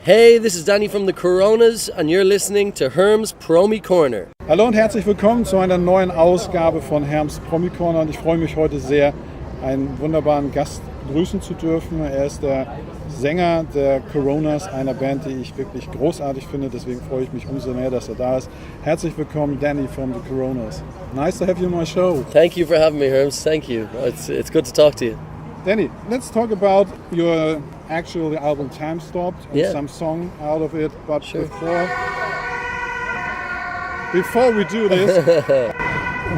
Hey, this is Danny from the Coronas and you're listening to Herms Promi Corner. Hallo und herzlich willkommen zu einer neuen Ausgabe von Herms Promi Corner und ich freue mich heute sehr, einen wunderbaren Gast begrüßen zu dürfen. Er ist der Sänger der Coronas, einer Band, die ich wirklich großartig finde, deswegen freue ich mich umso mehr, dass er da ist. Herzlich willkommen, Danny from the Coronas. Nice to have you on my show. Thank you for having me, Herms. Thank you. It's good to talk to you. Danny, let's talk about your actual album Time Stopped and some song out of it. But sure. before we do this,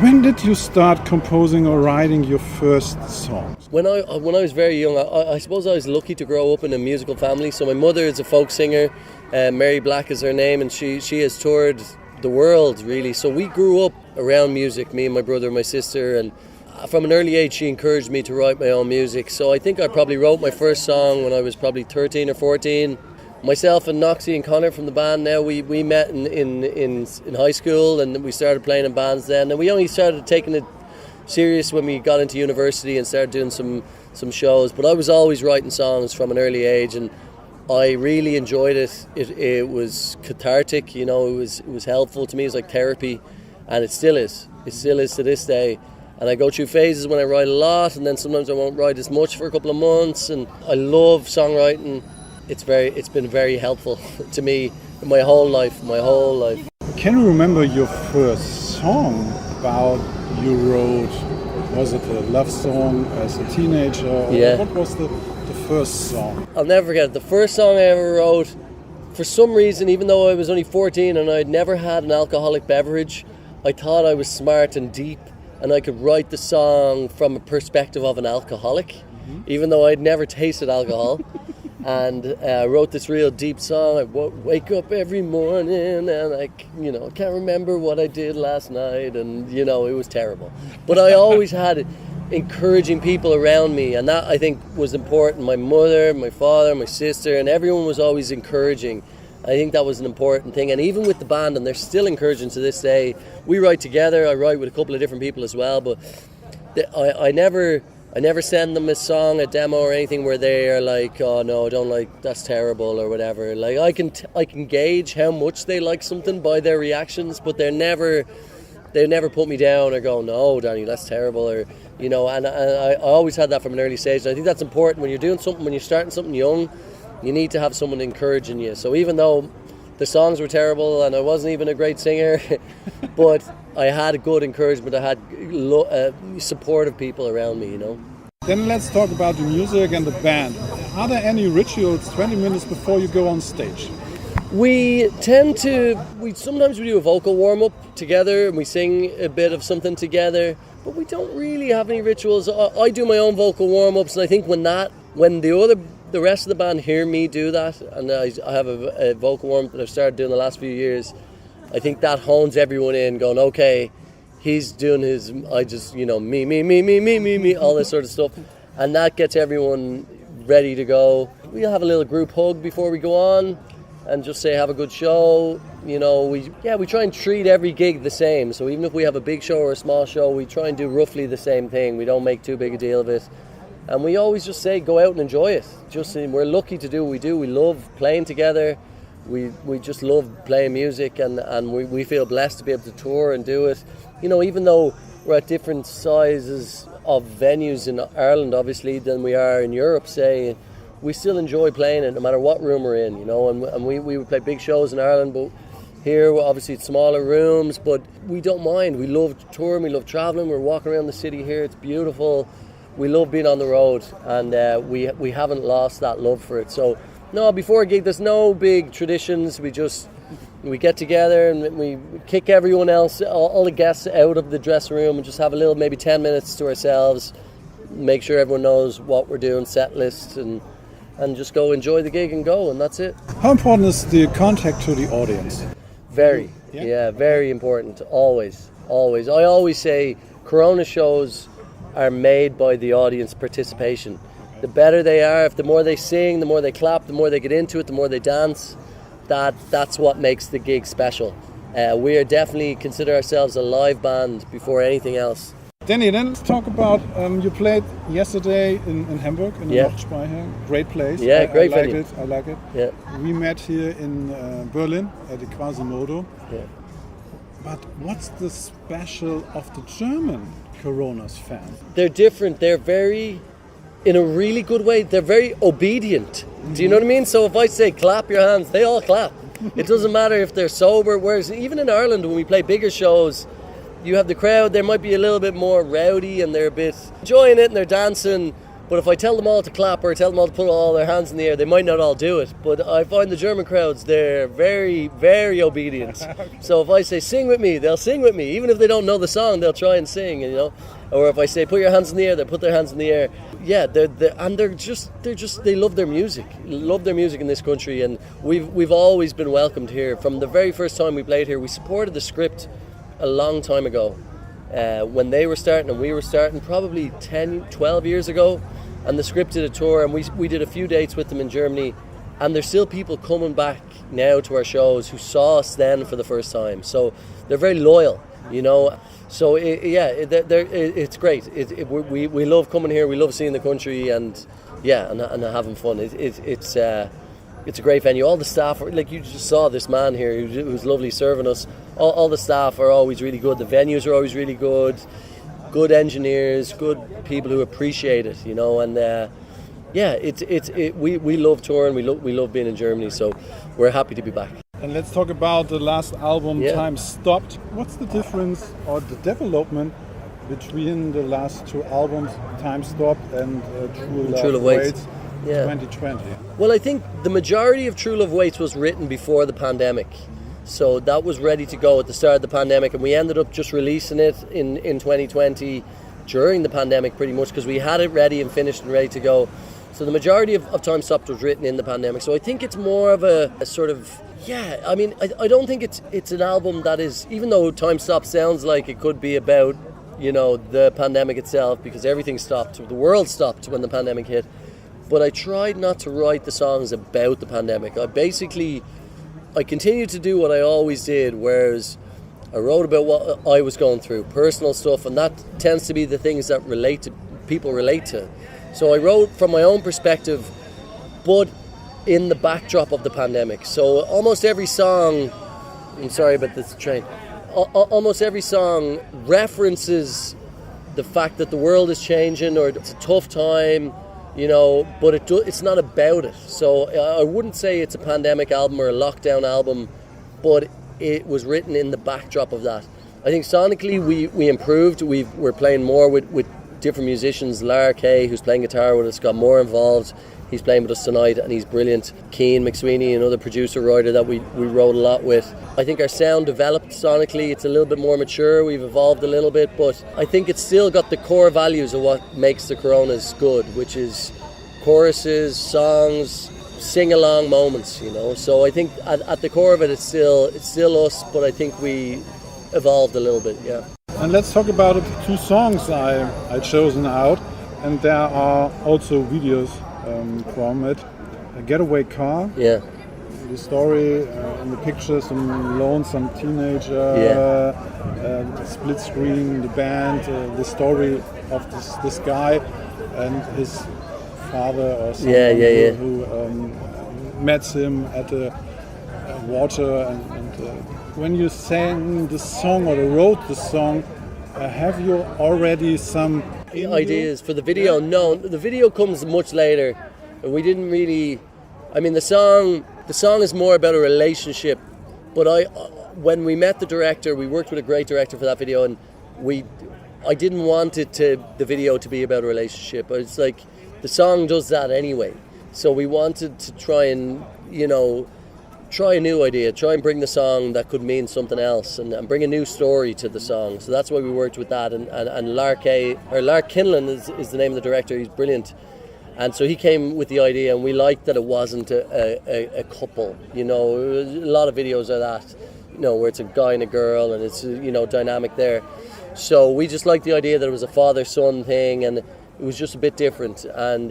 when did you start composing or writing your first songs? When I was very young, I suppose I was lucky to grow up in a musical family. So my mother is a folk singer, Mary Black is her name, and she has toured the world really. So we grew up around music, me and my brother and my sister, and from an early age she encouraged me to write my own music. So I think I probably wrote my first song when I was probably 13 or 14. Myself and Noxie and Connor from the band now, we met in high school and we started playing in bands then. And we only started taking it serious when we got into university and started doing some shows. But I was always writing songs from an early age and I really enjoyed it. It was cathartic, you know, it was helpful to me. It was like therapy, and it still is. It still is to this day. And I go through phases when I write a lot, and then sometimes I won't write as much for a couple of months. And I love songwriting. It's been very helpful to me my whole life. Can you remember your first song about you wrote? Was it a love song as a teenager? Or what was the first song? I'll never forget it. The first song I ever wrote, for some reason, even though I was only 14 and I'd never had an alcoholic beverage, I thought I was smart and deep and I could write the song from a perspective of an alcoholic, even though I'd never tasted alcohol. And I wrote this real deep song. I wake up every morning and I can't remember what I did last night, and it was terrible. But I always had encouraging people around me, and that I think was important. My mother, my father, my sister, and everyone was always encouraging. I think that was an important thing, and even with the band, and they're still encouraging to this day. We write together. I write with a couple of different people as well, but I never send them a song, a demo or anything where they are like, oh no, I don't like, that's terrible or whatever. Like I can gauge how much they like something by their reactions, but they never put me down or go, no, Danny, that's terrible, or and I always had that from an early stage. And I think that's important when you're doing something, when you're starting something young. You need to have someone encouraging you. So even though the songs were terrible and I wasn't even a great singer, but I had a good encouragement. I had supportive people around me, Then let's talk about the music and the band. Are there any rituals 20 minutes before you go on stage? We sometimes do a vocal warm-up together and we sing a bit of something together, but we don't really have any rituals. I do my own vocal warm-ups, and I think when the rest of the band hear me do that, and I have a vocal warm-up that I've started doing the last few years, I think that hones everyone in, going, okay, he's doing his, I just, me, all this sort of stuff. And that gets everyone ready to go. We'll have a little group hug before we go on and just say, have a good show. We try and treat every gig the same. So even if we have a big show or a small show, we try and do roughly the same thing. We don't make too big a deal of it. And we always just say, go out and enjoy it. We're lucky to do what we do. We love playing together. We just love playing music, and we feel blessed to be able to tour and do it. Even though we're at different sizes of venues in Ireland, obviously, than we are in Europe, say, we still enjoy playing it no matter what room we're in, and we would play big shows in Ireland, but here, obviously, it's smaller rooms, but we don't mind. We love touring, we love traveling, we're walking around the city here, it's beautiful. We love being on the road, and we haven't lost that love for it. So, no, before a gig, there's no big traditions. We get together and we kick everyone else, all the guests out of the dressing room, and just have a little, maybe 10 minutes to ourselves, make sure everyone knows what we're doing, set lists, and just go enjoy the gig and go, and that's it. How important is the contact to the audience? Very, very important, always. I always say Corona shows are made by the audience participation. The better they are, the more they sing, the more they clap, the more they get into it, the more they dance, that's what makes the gig special. We are definitely consider ourselves a live band before anything else. Danny, then let's talk about, you played yesterday in Hamburg, in the Noch. Great place. Yeah, great venue. venue. I like it. Yeah. We met here in Berlin at the Quasimodo. Yeah. But what's the special of the German Coronas fans? They're different. They're very, in a really good way, they're very obedient. Do you know what I mean? So if I say clap your hands, they all clap. It doesn't matter if they're sober. Whereas even in Ireland, when we play bigger shows, you have the crowd, they might be a little bit more rowdy and they're a bit enjoying it and they're dancing. But if I tell them all to clap or tell them all to put all their hands in the air, they might not all do it. But I find the German crowds, they're very, very obedient. So if I say sing with me, they'll sing with me. Even if they don't know the song, they'll try and sing, you know. Or if I say put your hands in the air, they'll put their hands in the air. Yeah, they love their music. Love their music in this country, and we've always been welcomed here. From the very first time we played here, we supported the Script a long time ago. When they were starting and we were starting, probably 10, 12 years ago, and the Script did a tour, and we did a few dates with them in Germany, and there's still people coming back now to our shows who saw us then for the first time. So they're very loyal, you know. So it's great. We love coming here. We love seeing the country, and having fun. It's a great venue. All the staff, like you just saw this man here who was lovely serving us. All the staff are always really good. The venues are always really good. Good engineers, good people who appreciate it, you know. And we love touring. We love being in Germany. So we're happy to be back. And let's talk about the last album, Yeah. Time Stopped. What's the difference or the development between the last two albums, Time Stopped and True Love Waits, 2020? Well, I think the majority of True Love Waits was written before the pandemic. So that was ready to go at the start of the pandemic, and we ended up just releasing it in 2020 during the pandemic pretty much, because we had it ready and finished and ready to go. So the majority of Time Stopped was written in the pandemic. So I think it's more of a sort of, I don't think it's an album that is, even though Time Stopped sounds like it could be about, you know, the pandemic itself, because everything stopped, the world stopped when the pandemic hit. But I tried not to write the songs about the pandemic. I continued to do what I always did, whereas I wrote about what I was going through, personal stuff, and that tends to be the things that people relate to. So I wrote from my own perspective, but in the backdrop of the pandemic. So almost every song, I'm sorry about this train, almost every song references the fact that the world is changing or it's a tough time, you know, but it's not about it. So I wouldn't say it's a pandemic album or a lockdown album, but it was written in the backdrop of that. I think sonically we improved. We're playing more with different musicians. Lara Kay, who's playing guitar with us, got more involved. He's playing with us tonight and he's brilliant. Keane McSweeney, another producer writer that we wrote a lot with. I think our sound developed sonically. It's a little bit more mature. We've evolved a little bit, but I think it's still got the core values of what makes the Coronas good, which is choruses, songs, sing-along moments, you know. So I think at the core of it, it's still us, but I think we evolved a little bit, yeah. And let's talk about the two songs I chosen out, and there are also videos from it. A Getaway Car. Yeah. The story in the picture, some lonesome teenager, split screen, the band, the story of this guy and his father or someone who met him at the water. And when you sang the song or wrote the song, have you already some ideas for the video? No, the video comes much later. We didn't really. I mean, the song is more about a relationship. But when we met the director, we worked with a great director for that video, and I didn't want the video to be about a relationship. But it's like the song does that anyway. So we wanted to try and, you know, try a new idea, try and bring the song that could mean something else and bring a new story to the song. So that's why we worked with that. And Lark Kinlan is the name of the director. He's brilliant. And so he came with the idea, and we liked that it wasn't a couple. You know, a lot of videos are that, you know, where it's a guy and a girl and it's, you know, dynamic there. So we just liked the idea that it was a father-son thing, and it was just a bit different. And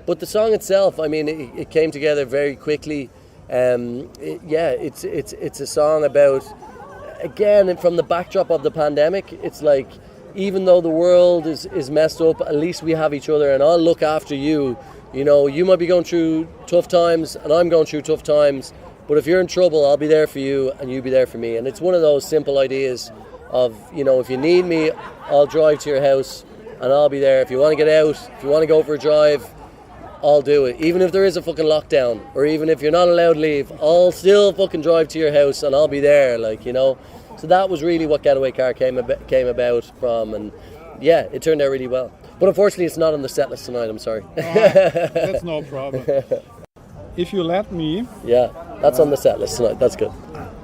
but the song itself, I mean, it came together very quickly. It's a song about, again, from the backdrop of the pandemic. It's like even though the world is messed up, at least we have each other, and I'll look after you. You know, you might be going through tough times, and I'm going through tough times, but if you're in trouble, I'll be there for you, and you be there for me. And it's one of those simple ideas of, you know, if you need me, I'll drive to your house, and I'll be there. If you want to get out, if you want to go for a drive, I'll do it. Even if there is a fucking lockdown, or even if you're not allowed to leave, I'll still fucking drive to your house, and I'll be there, like, you know. So that was really what Getaway Car came about from, and yeah, it turned out really well. But unfortunately, it's not on the set list tonight, I'm sorry. That's no problem. If you let me... Yeah, that's on the set list tonight, that's good.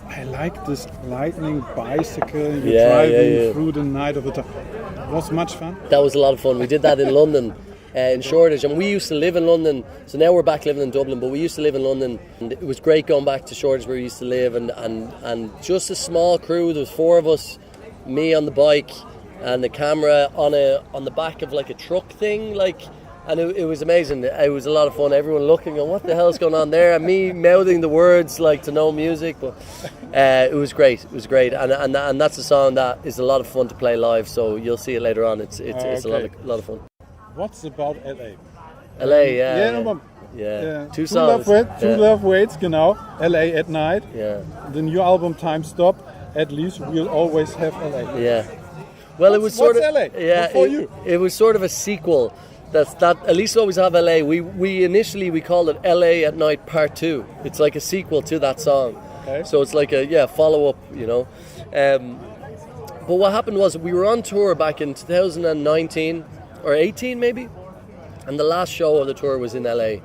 I like this lightning bicycle, you're driving through the night of the time. It was much fun. That was a lot of fun. We did that in London, in Shoreditch, and we used to live in London, so now we're back living in Dublin, but we used to live in London, and it was great going back to Shoreditch where we used to live, and just a small crew. There was 4 of us, me on the bike, and the camera on the back of like a truck thing, like, and it was amazing. It was a lot of fun. Everyone looking, going, what the hell's going on there? And me mouthing the words like to no music, but it was great. It was great, and that's a song that is a lot of fun to play live. So you'll see it later on. It's a lot of fun. What's about LA? LA, yeah. Two songs. True Love Waits, genau. LA at Night. Yeah. The new album Time Stop. At least we'll always have LA. Yeah. Well, it was sort of LA? Yeah. It was sort of a sequel. That at least always have LA. We initially called it LA at Night Part 2. It's like a sequel to that song. Okay. So it's like a follow up, you know. But what happened was we were on tour back in 2019 or 18 maybe, and the last show of the tour was in LA,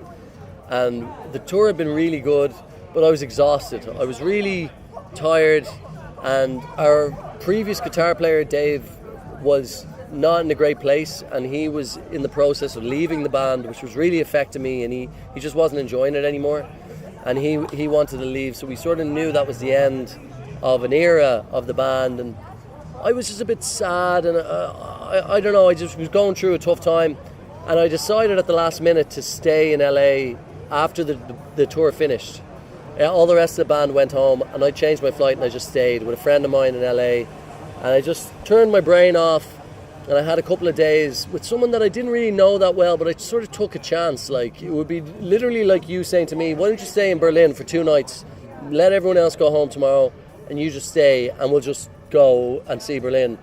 and the tour had been really good, but I was exhausted. I was really tired, and our previous guitar player Dave was not in a great place, and he was in the process of leaving the band, which was really affecting me, and he just wasn't enjoying it anymore, and he wanted to leave. So we sort of knew that was the end of an era of the band, and I was just a bit sad, and I don't know, I just was going through a tough time, and I decided at the last minute to stay in LA after the tour finished. All the rest of the band went home, and I changed my flight and I just stayed with a friend of mine in LA, and I just turned my brain off, and I had a couple of days with someone that I didn't really know that well, but I sort of took a chance. Like, it would be literally like you saying to me, why don't you stay in Berlin for 2 nights, let everyone else go home tomorrow, and you just stay, and we'll just go and see Berlin.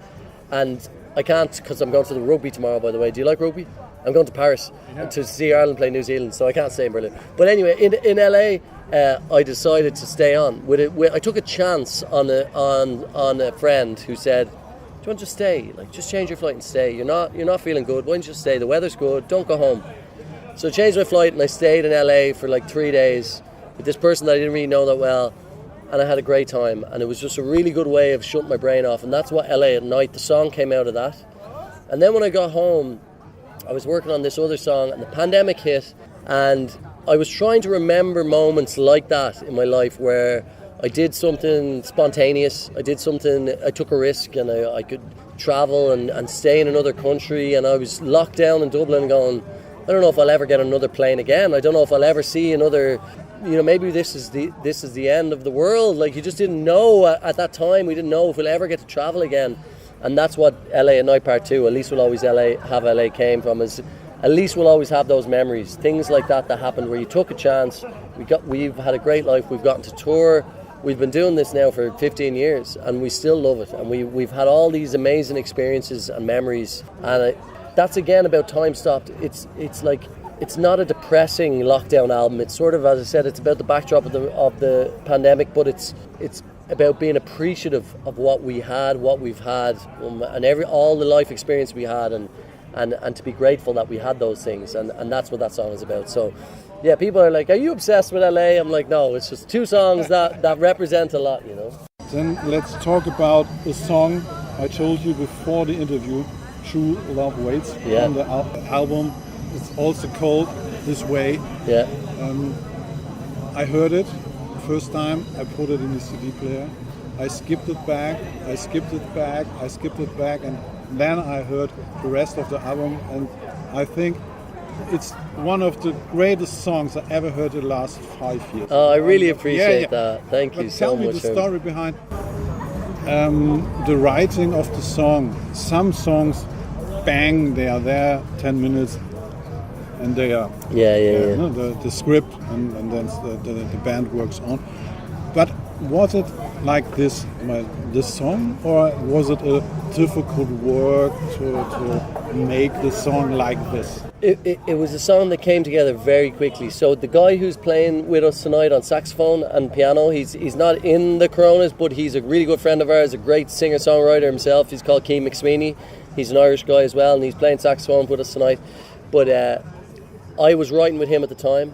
And I can't, because I'm going to the rugby tomorrow, by the way. Do you like rugby? I'm going to Paris to see Ireland play New Zealand, so I can't stay in Berlin. But anyway, in LA, I decided to stay on. I took a chance on a friend who said, do you want to just stay? Like, just change your flight and stay. You're not feeling good. Why don't you just stay? The weather's good. Don't go home. So I changed my flight and I stayed in LA for like 3 days with this person that I didn't really know that well, and I had a great time. And it was just a really good way of shutting my brain off. And that's what LA at Night, the song came out of that. And then when I got home, I was working on this other song, and the pandemic hit, and I was trying to remember moments like that in my life where I did something spontaneous, I took a risk, and I could travel and stay in another country, and I was locked down in Dublin going, I don't know if I'll ever get another plane again, I don't know if I'll ever see another, maybe this is the end of the world. Like, you just didn't know at that time, we didn't know if we'll ever get to travel again. And that's what LA at Night Part 2, at least we'll always have LA came from, is at least we'll always have those memories, things like that happened where you took a chance. We've had a great life, we've gotten to tour, we've been doing this now for 15 years, and we still love it, and we've had all these amazing experiences and memories, and that's again about Time Stopped. It's like, it's not a depressing lockdown album, it's sort of, as I said, it's about the backdrop of the pandemic, but it's about being appreciative of what we've had, and all the life experience we had, and to be grateful that we had those things, and that's what that song is about. So yeah, people are like, are you obsessed with LA? I'm like, no, it's just 2 songs that represent a lot, Then let's talk about the song I told you before the interview, True Love Waits, on the album. It's also called This Way. Yeah. I heard it first time, I put it in the CD player. I skipped it back, and then I heard the rest of the album, and I think it's one of the greatest songs I ever heard in the last 5 years. Oh, I really appreciate that. Thank you so much. Tell me the story behind the writing of the song. Some songs, bang, they are there, 10 minutes, and they are no, the script, and then the band works on. But was it like this song, or was it a difficult work to make the song like this? It was a song that came together very quickly. So the guy who's playing with us tonight on saxophone and piano, he's not in the Coronas, but he's a really good friend of ours, a great singer-songwriter himself. He's called Keane McSweeney. He's an Irish guy as well, and he's playing saxophone with us tonight. But I was writing with him at the time,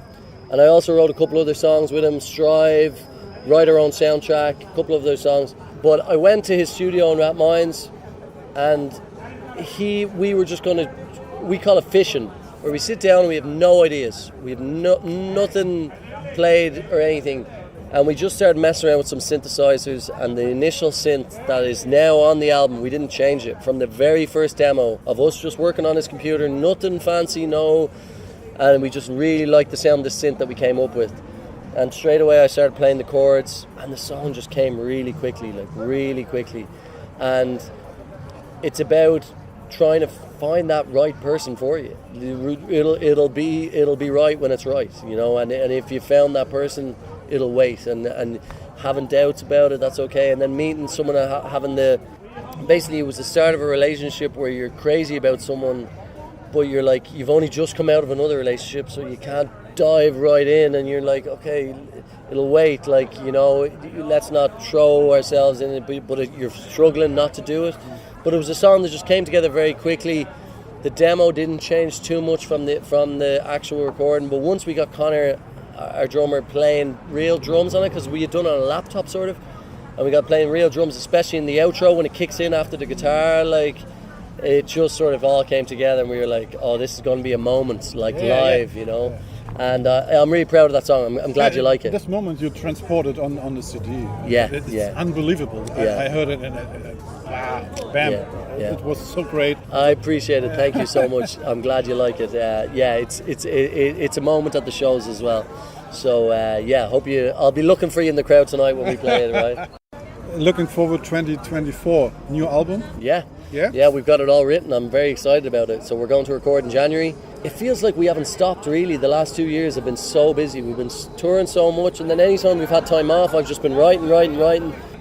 and I also wrote a couple other songs with him, Strive, Write Our Own Soundtrack, a couple of those songs. But I went to his studio in Rathmines, and we were just going to, we call it fishing, where we sit down and we have no ideas. We have nothing played or anything. And we just started messing around with some synthesizers, and the initial synth that is now on the album, we didn't change it from the very first demo of us just working on his computer, nothing fancy, and we just really liked the sound of the synth that we came up with. And straight away I started playing the chords, and the song just came really quickly. And it's about trying to find that right person for you. It'll be right when it's right, and if you found that person, it'll wait, and having doubts about it, that's okay. And then meeting someone, basically it was the start of a relationship where you're crazy about someone, but you're like, you've only just come out of another relationship, so you can't dive right in, and you're like, okay, it'll wait, let's not throw ourselves in it, but you're struggling not to do it. But it was a song that just came together very quickly. The demo didn't change too much from the actual recording, but once we got Connor, our drummer, playing real drums on it, because we had done it on a laptop sort of, and we got playing real drums, especially in the outro when it kicks in after the guitar, it just sort of all came together, and we were like, oh, this is going to be a moment, live. And I'm really proud of that song. I'm glad you like it. This moment you transported on the CD. It's unbelievable. I heard it and bam. It was so great. I appreciate it. Thank you so much. I'm glad you like it. It's a moment at the shows as well. So I'll be looking for you in the crowd tonight when we play it, right? Looking forward 2024, new album? Yeah, we've got it all written. I'm very excited about it. So we're going to record in January. It feels like we haven't stopped really. The last 2 years have been so busy. We've been touring so much, and then anytime we've had time off, I've just been writing.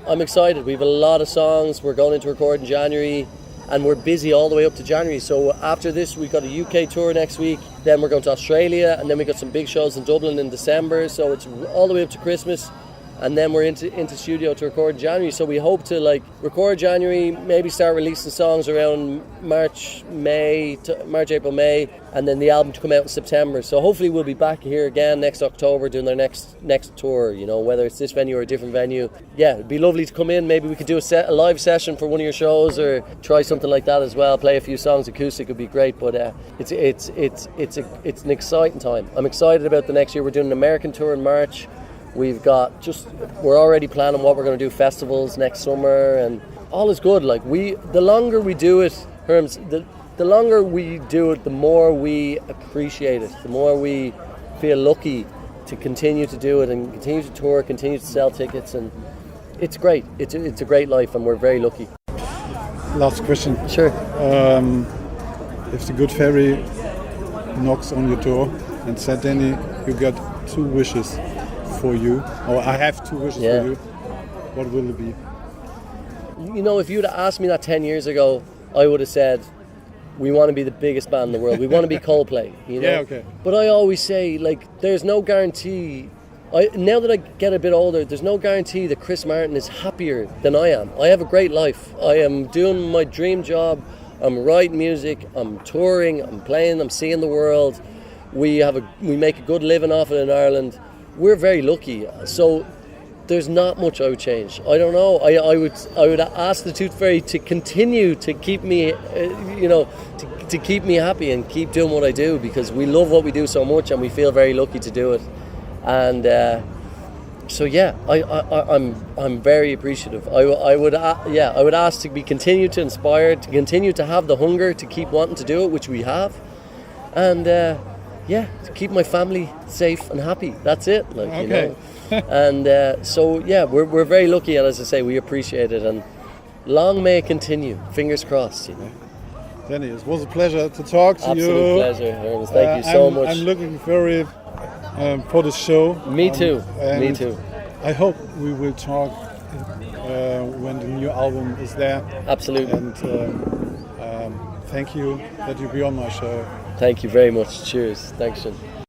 I'm excited. We have a lot of songs. We're going into record in January, and we're busy all the way up to January. So after this, we've got a UK tour next week. Then we're going to Australia, and then we've got some big shows in Dublin in December. So it's all the way up to Christmas. And then we're into studio to record in January. So we hope to record January, maybe start releasing songs around March, April, May, and then the album to come out in September. So hopefully we'll be back here again next October doing our next tour, whether it's this venue or a different venue. Yeah, it'd be lovely to come in. Maybe we could do a live session for one of your shows, or try something like that as well. Play a few songs acoustic would be great. But it's an exciting time. I'm excited about the next year. We're doing an American tour in March. We're already planning what we're going to do, festivals next summer, and all is good. The longer we do it, Herms, the longer we do it, the more we appreciate it, the more we feel lucky to continue to do it and continue to tour, continue to sell tickets, and it's great. It's a great life, and we're very lucky. Last question. Sure. If the good fairy knocks on your door and said, Danny, you got 2 wishes for you, or I have 2 wishes for you, what will it be? If you'd have asked me that 10 years ago, I would have said, we want to be the biggest band in the world. We want to be Coldplay, Yeah, okay. But I always say, there's no guarantee. Now that I get a bit older, there's no guarantee that Chris Martin is happier than I am. I have a great life. I am doing my dream job. I'm writing music. I'm touring. I'm playing. I'm seeing the world. We make a good living off it in Ireland. We're very lucky, so there's not much I would change. I don't know. I would ask the Tooth Fairy to continue to keep me, to keep me happy and keep doing what I do, because we love what we do so much and we feel very lucky to do it. And I'm very appreciative. I would ask to be continue to inspire, to continue to have the hunger to keep wanting to do it, which we have, and to keep my family safe and happy. That's it. And we're very lucky, and as I say, we appreciate it, and long may it continue. Fingers crossed, you know. Danny, it was a pleasure to talk to you. Absolute pleasure, Herms. Thank you so much. I'm looking very for the show. Me too. Me too. I hope we will talk when the new album is there. Absolutely. And thank you that you be on my show. Thank you very much. Cheers. Thanks, Sean.